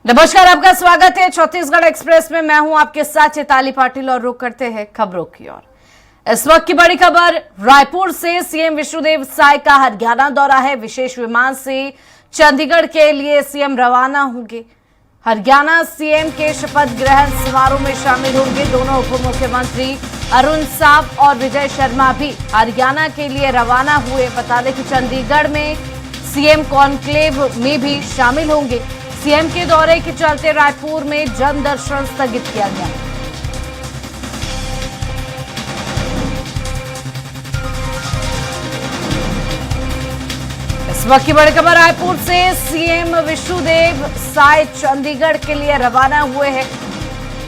नमस्कार, आपका स्वागत है छत्तीसगढ़ एक्सप्रेस में। मैं हूं आपके साथ चैताली पाटिल और रुक करते हैं खबरों की ओर। इस वक्त की बड़ी खबर रायपुर से। सीएम विष्णुदेव साय का हरियाणा दौरा है। विशेष विमान से चंडीगढ़ के लिए सीएम रवाना होंगे। हरियाणा सीएम के शपथ ग्रहण समारोह में शामिल होंगे। दोनों उप मुख्यमंत्री अरुण साव और विजय शर्मा भी हरियाणा के लिए रवाना हुए। बता दें कि चंडीगढ़ में सीएम कॉन्क्लेव में भी शामिल होंगे। सीएम के दौरे के चलते रायपुर में जन दर्शन स्थगित किया गया। इस वक्त की बड़ी खबर रायपुर से। सीएम विष्णुदेव साय चंडीगढ़ के लिए रवाना हुए हैं।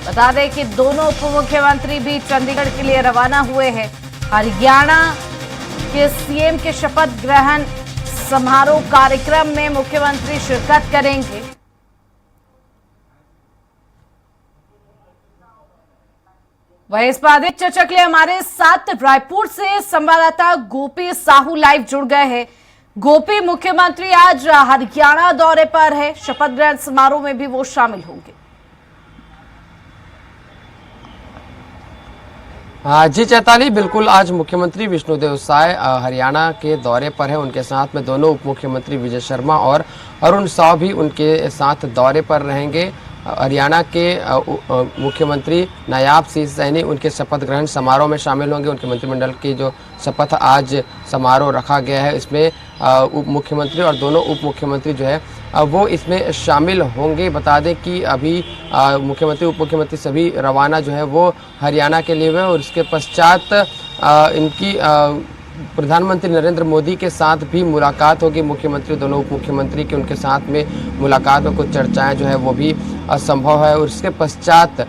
बता दें कि दोनों उप मुख्यमंत्री भी चंडीगढ़ के लिए रवाना हुए हैं। हरियाणा के सीएम के शपथ ग्रहण समारोह कार्यक्रम में मुख्यमंत्री शिरकत करेंगे। वहीं इस पर अधिक चर्चा के लिए हमारे साथ रायपुर से संवाददाता गोपी साहू लाइव जुड़ गए हैं। गोपी, मुख्यमंत्री आज हरियाणा दौरे पर है। शपथ ग्रहण समारोह में भी वो शामिल होंगे। जी चैताली, बिल्कुल आज मुख्यमंत्री विष्णुदेव साय हरियाणा के दौरे पर है। उनके साथ में दोनों उप मुख्यमंत्री विजय शर्मा और अरुण साव भी उनके साथ दौरे पर रहेंगे। हरियाणा के मुख्यमंत्री नायाब सिंह सैनी उनके शपथ ग्रहण समारोह में शामिल होंगे। उनके मंत्रिमंडल की जो शपथ आज समारोह रखा गया है, इसमें उप मुख्यमंत्री और दोनों उप मुख्यमंत्री जो है वो इसमें शामिल होंगे। बता दें कि अभी मुख्यमंत्री उप मुख्यमंत्री सभी रवाना जो है वो हरियाणा के लिए हुए और इसके पश्चात इनकी प्रधानमंत्री नरेंद्र मोदी के साथ भी मुलाकात होगी। मुख्यमंत्री दोनों उप मुख्यमंत्री की उनके साथ में मुलाकात में कुछ चर्चाएं जो है वो भी असंभव है। और इसके पश्चात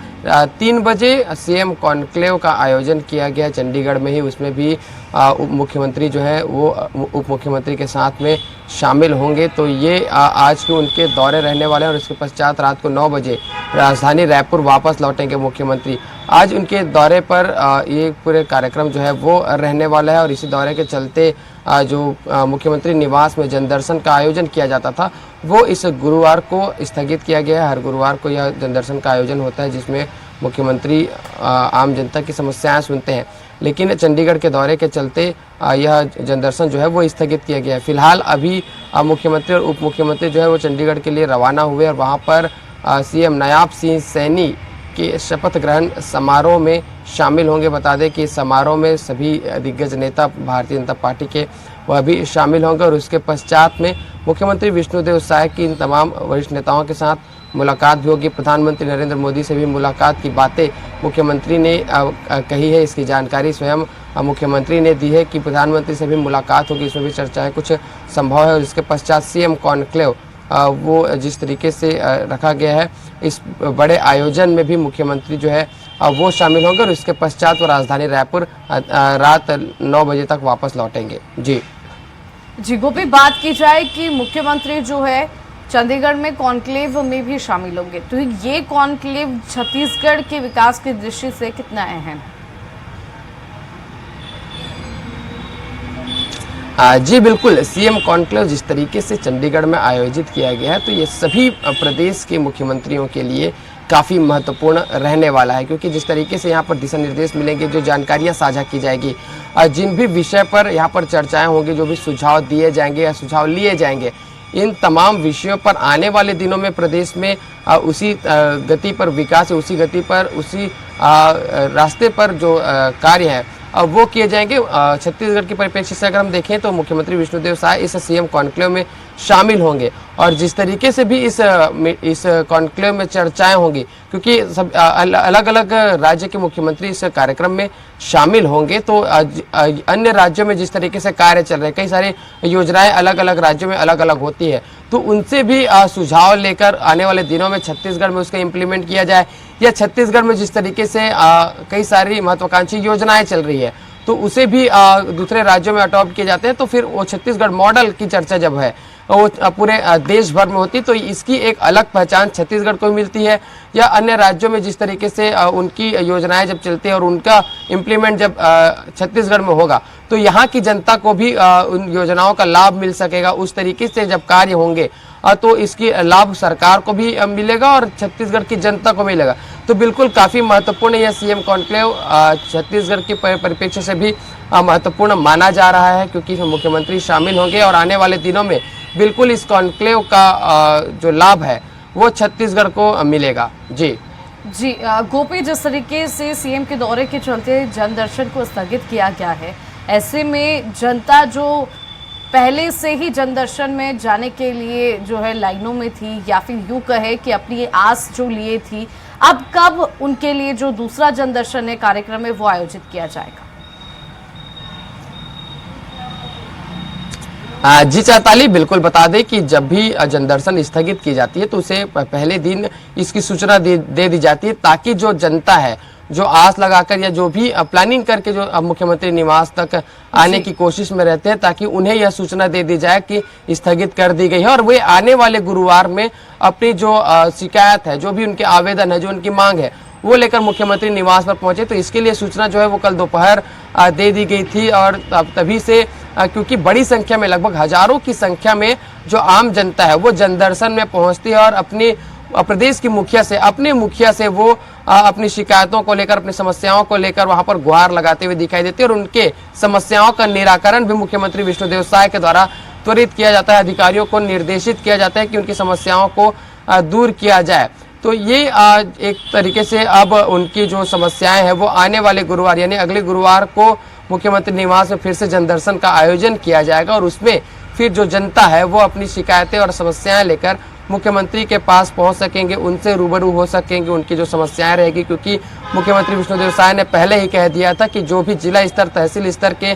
3 बजे सीएम कॉन्क्लेव का आयोजन किया गया चंडीगढ़ में ही। उसमें भी उप मुख्यमंत्री जो है वो उप मुख्यमंत्री के साथ में शामिल होंगे। तो ये आज के उनके दौरे रहने वाले हैं और इसके पश्चात रात को 9 बजे राजधानी रायपुर वापस लौटेंगे मुख्यमंत्री। आज उनके दौरे पर ये पूरे कार्यक्रम जो है वो रहने वाला है और इसी दौरे के चलते जो मुख्यमंत्री निवास में जनदर्शन का आयोजन किया जाता था वो इस गुरुवार को स्थगित किया गया है। हर गुरुवार को यह जनदर्शन का आयोजन होता है जिसमें मुख्यमंत्री आम जनता की समस्याएं सुनते हैं, लेकिन चंडीगढ़ के दौरे के चलते यह जनदर्शन जो है वो स्थगित किया गया है। फिलहाल अभी मुख्यमंत्री और उप मुख्यमंत्री जो है वो चंडीगढ़ के लिए रवाना हुए और वहाँ पर सीएम नायाब सिंह सैनी के शपथ ग्रहण समारोह में शामिल होंगे। बता दें कि समारोह में सभी दिग्गज नेता भारतीय जनता पार्टी के वह भी शामिल होंगे और उसके पश्चात में मुख्यमंत्री विष्णुदेव साय की इन तमाम वरिष्ठ नेताओं के साथ मुलाकात भी होगी। प्रधानमंत्री नरेंद्र मोदी से भी मुलाकात की बातें मुख्यमंत्री ने कही है। इसकी जानकारी स्वयं मुख्यमंत्री ने दी है कि प्रधानमंत्री से भी मुलाकात होगी। इसमें भी चर्चाएं कुछ संभव है और इसके पश्चात सीएम कॉन्क्लेव वो जिस तरीके से रखा गया है, इस बड़े आयोजन में भी मुख्यमंत्री जो है वो शामिल होंगे और इसके पश्चात वो राजधानी रायपुर रात 9 बजे तक वापस लौटेंगे। जी गोपी, बात की जाए कि मुख्यमंत्री जो है चंडीगढ़ में कॉन्क्लेव में भी शामिल होंगे, तो ये कॉन्क्लेव छत्तीसगढ़ के विकास की दृष्टि से कितना अहम है? जी बिल्कुल, सीएम कॉन्क्लेव जिस तरीके से चंडीगढ़ में आयोजित किया गया है तो ये सभी प्रदेश के मुख्यमंत्रियों के लिए काफ़ी महत्वपूर्ण रहने वाला है, क्योंकि जिस तरीके से यहाँ पर दिशा निर्देश मिलेंगे, जो जानकारियाँ साझा की जाएगी, जिन भी विषय पर यहाँ पर चर्चाएं होंगी, जो भी सुझाव दिए जाएंगे या सुझाव लिए जाएंगे, इन तमाम विषयों पर आने वाले दिनों में प्रदेश में उसी गति पर विकास, उसी गति पर, उसी रास्ते पर जो कार्य है वो किए जाएंगे। छत्तीसगढ़ के परिप्रेक्ष्य से अगर हम देखें तो मुख्यमंत्री विष्णुदेव साय इस सीएम कॉन्क्लेव में शामिल होंगे और जिस तरीके से भी इस कॉन्क्लेव में चर्चाएं होंगी, क्योंकि सब अलग अलग राज्य के मुख्यमंत्री इस कार्यक्रम में शामिल होंगे, तो अन्य राज्यों में जिस तरीके से कार्य चल रहे हैं, कई सारी योजनाएं अलग अलग राज्यों में अलग अलग होती है, तो उनसे भी सुझाव लेकर आने वाले दिनों में छत्तीसगढ़ में उसका इम्प्लीमेंट किया जाए, या छत्तीसगढ़ में जिस तरीके से कई सारी महत्वाकांक्षी योजनाएं चल रही है तो उसे भी दूसरे राज्यों में अडॉप्ट किए जाते हैं, तो फिर वो छत्तीसगढ़ मॉडल की चर्चा जब है वो पूरे देश भर में होती, तो इसकी एक अलग पहचान छत्तीसगढ़ को मिलती है। या अन्य राज्यों में जिस तरीके से उनकी योजनाएं जब चलती है और उनका इम्प्लीमेंट जब छत्तीसगढ़ में होगा तो यहाँ की जनता को भी उन योजनाओं का लाभ मिल सकेगा। उस तरीके से जब कार्य होंगे तो इसकी लाभ सरकार को भी मिलेगा और छत्तीसगढ़ की जनता को मिलेगा। तो बिल्कुल काफी महत्वपूर्ण यह सीएम कॉन्क्लेव छत्तीसगढ़ के परिप्रेक्ष्य से भी महत्वपूर्ण माना जा रहा है, क्योंकि इसमें मुख्यमंत्री शामिल होंगे और आने वाले दिनों में बिल्कुल इस कॉन्क्लेव का जो लाभ है वो छत्तीसगढ़ को मिलेगा। जी गोपी, जिस तरीके से सीएम के दौरे के चलते जनदर्शन को स्थगित किया गया है, ऐसे में जनता जो पहले से ही जनदर्शन में जाने के लिए जो है लाइनों में थी, या फिर यूं कहे कि अपनी आस जो लिए थी, अब कब उनके लिए जो दूसरा जनदर्शन है कार्यक्रम है वो आयोजित किया जाएगा? जी चैताली, बिल्कुल बता दें कि जब भी जनदर्शन स्थगित की जाती है तो उसे पहले दिन इसकी सूचना दे दी जाती है, ताकि जो जनता है जो आस लगाकर या जो भी प्लानिंग करके जो मुख्यमंत्री निवास तक आने की कोशिश में रहते हैं, ताकि उन्हें यह सूचना दे दी जाए कि स्थगित कर दी गई है और वे आने वाले गुरुवार में अपनी जो शिकायत है, जो भी उनके आवेदन है, जो उनकी मांग है, वो लेकर मुख्यमंत्री निवास पर पहुंचे। तो इसके लिए सूचना जो है वो कल दोपहर दे दी गई थी और तभी से क्योंकि बड़ी संख्या में, लगभग हजारों की संख्या में जो आम जनता है वो जनदर्शन में पहुंचती है और अपनी प्रदेश की मुखिया से, अपने मुखिया से वो अपनी शिकायतों को लेकर, अपनी समस्याओं को लेकर वहां पर गुहार लगाते हुए दिखाई देते हैं और उनके समस्याओं का निराकरण भी मुख्यमंत्री विष्णुदेव साय के द्वारा त्वरित किया जाता है। अधिकारियों को निर्देशित किया जाता है कि उनकी समस्याओं को दूर किया जाए। तो ये एक तरीके से अब उनकी जो समस्याएं हैं वो आने वाले गुरुवार यानी अगले गुरुवार को मुख्यमंत्री निवास में फिर से जनदर्शन का आयोजन किया जाएगा और उसमें फिर जो जनता है वो अपनी शिकायतें और समस्याएं लेकर मुख्यमंत्री के पास पहुंच सकेंगे, उनसे रूबरू हो सकेंगे, उनकी जो समस्याएं रहेगी। क्योंकि मुख्यमंत्री विष्णुदेव साय ने पहले ही कह दिया था कि जो भी जिला स्तर, तहसील स्तर के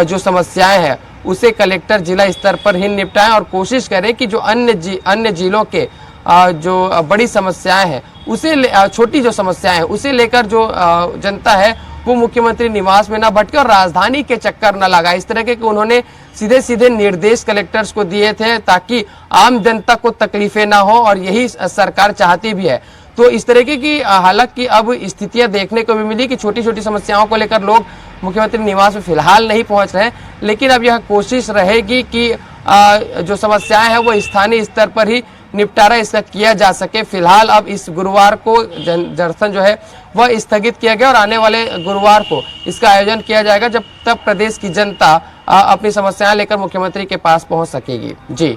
जो समस्याएं हैं उसे कलेक्टर जिला स्तर पर ही निपटाएं और कोशिश करें कि जो अन्य जिलों के जो बड़ी समस्याएं हैं उसे छोटी जो समस्याएं हैं उसे लेकर जो जनता है वो मुख्यमंत्री निवास में ना भटके और राजधानी के चक्कर न लगाए। इस तरह के उन्होंने सीधे सीधे निर्देश कलेक्टर्स को दिए थे ताकि आम जनता को तकलीफें ना हो और यही सरकार चाहती भी है। तो इस तरीके की हालांकि अब स्थितियां देखने को भी मिली कि छोटी छोटी समस्याओं को लेकर लोग मुख्यमंत्री निवास में फिलहाल नहीं पहुंच रहे, लेकिन अब यह कोशिश रहेगी कि जो समस्याएं हैं वो स्थानीय स्तर पर ही निपटारा इसका किया जा सके। फिलहाल अब इस गुरुवार को जनदर्शन जो है वह स्थगित किया गया और आने वाले गुरुवार को इसका आयोजन किया जाएगा, जब तक प्रदेश की जनता अपनी समस्याएं लेकर मुख्यमंत्री के पास पहुंच सकेगी। जी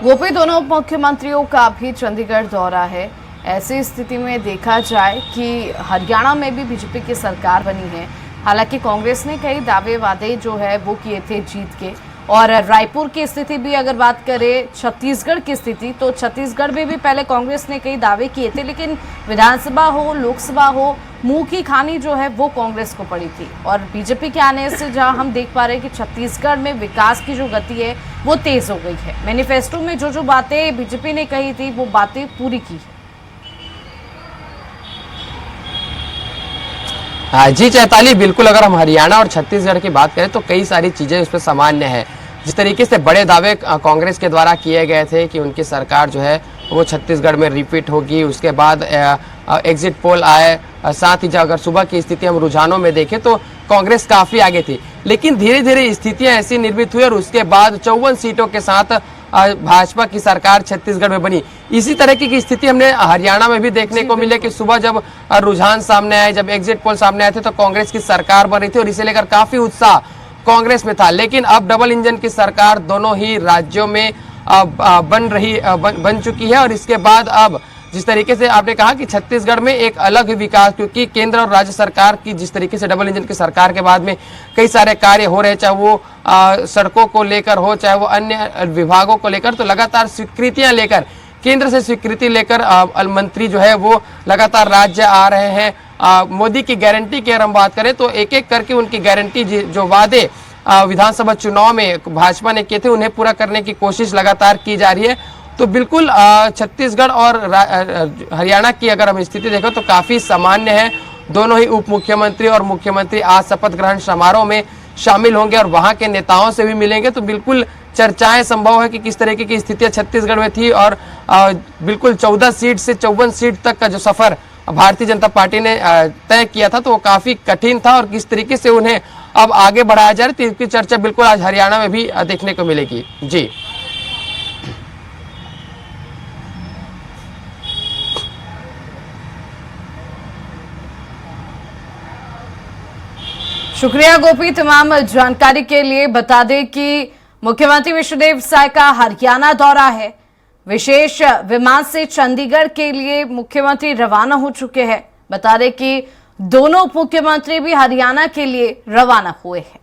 गोपी, दोनों मुख्यमंत्रियों का भी चंडीगढ़ दौरा है। ऐसी स्थिति में देखा जाए कि हरियाणा में भी बीजेपी की सरकार बनी है। हालांकि कांग्रेस ने कई दावे वादे जो है वो किए थे जीत के, और रायपुर की स्थिति भी अगर बात करें, छत्तीसगढ़ की स्थिति, तो छत्तीसगढ़ में भी पहले कांग्रेस ने कई दावे किए थे, लेकिन विधानसभा हो, लोकसभा हो, मुंह की खानी जो है वो कांग्रेस को पड़ी थी। और बीजेपी के आने से जहां हम देख पा रहे हैं कि छत्तीसगढ़ में विकास की जो गति है वो तेज हो गई है। मैनिफेस्टो में जो जो बातें बीजेपी ने कही थी वो बातें पूरी की है। जी चैताली, बिल्कुल अगर हम हरियाणा और छत्तीसगढ़ की बात करें तो कई सारी चीजें उसमें सामान्य है। जिस तरीके से बड़े दावे कांग्रेस के द्वारा किए गए थे कि उनकी सरकार जो है वो छत्तीसगढ़ में रिपीट होगी, उसके बाद एग्जिट पोल आए, साथ ही अगर सुबह की स्थिति हम रुझानों में देखें तो कांग्रेस काफी आगे थी, लेकिन धीरे धीरे स्थितियां ऐसी निर्मित हुई और उसके बाद 54 सीटों के साथ भाजपा की सरकार छत्तीसगढ़ में बनी। इसी तरह की स्थिति हमने हरियाणा में भी देखने को मिले कि सुबह जब रुझान सामने आए, जब एग्जिट पोल सामने आए थे तो कांग्रेस की सरकार बन रही थी और इसे लेकर काफी उत्साह कांग्रेस में था। लेकिन अब डबल इंजन की सरकार दोनों ही राज्यों में बन चुकी है और इसके बाद अब जिस तरीके से आपने कहा कि छत्तीसगढ़ में एक अलग ही विकास, क्योंकि केंद्र और राज्य सरकार की जिस तरीके से डबल इंजन की सरकार के बाद में कई सारे कार्य हो रहे, चाहे वो सड़कों को लेकर हो, चाहे वो अन्य विभागों को लेकर, तो लगातार स्वीकृतियां लेकर, केंद्र से स्वीकृति लेकर मंत्री जो है वो लगातार राज्य आ रहे हैं। मोदी की गारंटी की अगर हम बात करें तो एक एक करके उनकी गारंटी जो वादे विधानसभा चुनाव में भाजपा ने किए थे उन्हें पूरा करने की कोशिश लगातार की जा रही है। तो बिल्कुल छत्तीसगढ़ और हरियाणा की अगर हम स्थिति देखें तो काफी सामान्य है। दोनों ही उप मुख्यमंत्री और मुख्यमंत्री आज शपथ ग्रहण समारोह में शामिल होंगे और वहां के नेताओं से भी मिलेंगे। तो बिल्कुल चर्चाएं संभव है कि किस तरीके की स्थितियां छत्तीसगढ़ में थी और बिल्कुल 14 सीट से 54 सीट तक का जो सफर भारतीय जनता पार्टी ने तय किया था तो वो काफी कठिन था और किस तरीके से उन्हें अब आगे बढ़ाया जा रहा है, इसकी चर्चा बिल्कुल आज हरियाणा में भी देखने को मिलेगी। जी शुक्रिया गोपी तमाम जानकारी के लिए। बता दें कि मुख्यमंत्री विष्णुदेव साय का हरियाणा दौरा है। विशेष विमान से चंडीगढ़ के लिए मुख्यमंत्री रवाना हो चुके हैं। बता दें कि दोनों उप मुख्यमंत्री भी हरियाणा के लिए रवाना हुए हैं।